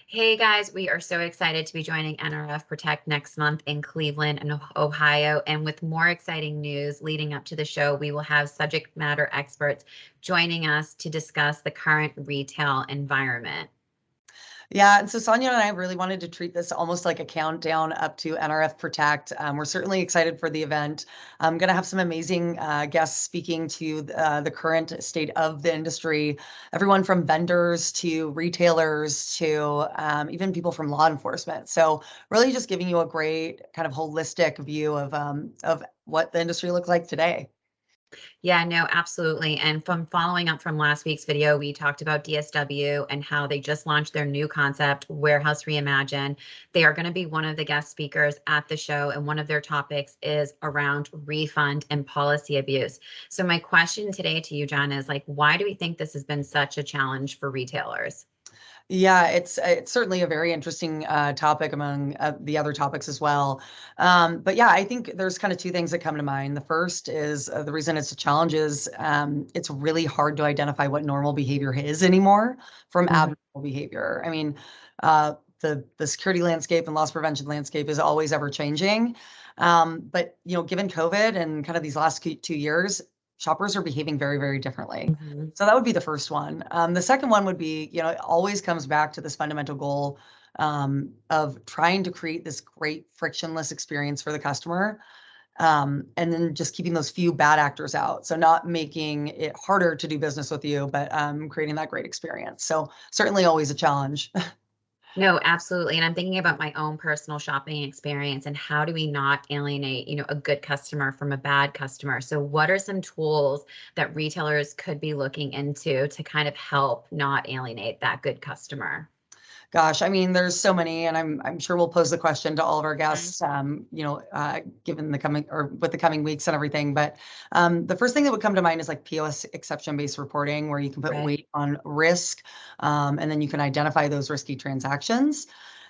Hey guys, we are so excited to be joining NRF Protect next month in Cleveland and Ohio. And with more exciting news leading up to the show, we will have subject matter experts joining us to discuss the current retail environment. Yeah, and so Sonya and I really wanted to treat this almost like a countdown up to NRF Protect. We're certainly excited for the event. I'm going to have some amazing guests speaking to the current state of the industry, everyone from vendors to retailers to even people from law enforcement. So really just giving you a great kind of holistic view of what the industry looks like today. Yeah, no, absolutely. And from following up from last week's video, we talked about DSW and how they just launched their new concept, Warehouse Reimagine. They are going to be one of the guest speakers at the show, and one of their topics is around refund and policy abuse. So my question today to you, John, is like, why do we think this has been such a challenge for retailers? Yeah, it's certainly a very interesting topic among the other topics as well. But yeah, I think there's kind of two things that come to mind. The first is the reason it's a challenge is it's really hard to identify what normal behavior is anymore from Mhm. abnormal behavior. I mean, the security landscape and loss prevention landscape is always ever changing. But given COVID and kind of these last 2 years, shoppers are behaving very, very differently. Mhm. So that would be the first one. The second one would be, it always comes back to this fundamental goal of trying to create this great frictionless experience for the customer, and then just keeping those few bad actors out. So not making it harder to do business with you, but creating that great experience. So certainly always a challenge. No, absolutely. And I'm thinking about my own personal shopping experience and how do we not alienate, a good customer from a bad customer? So what are some tools that retailers could be looking into to kind of help not alienate that good customer? Gosh, I mean, there's so many, and I'm sure we'll pose the question to all of our Mhm. guests, given the coming or with the coming weeks and everything. But the first thing that would come to mind is like POS exception-based reporting, where you can put Right. weight on risk, and then you can identify those risky transactions.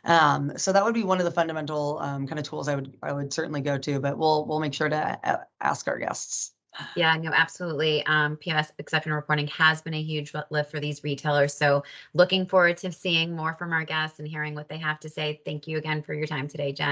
So that would be one of the fundamental kind of tools I would certainly go to. But we'll make sure to ask our guests. Yeah, no, absolutely. POS exception reporting has been a huge lift for these retailers. So looking forward to seeing more from our guests and hearing what they have to say. Thank you again for your time today, Jen.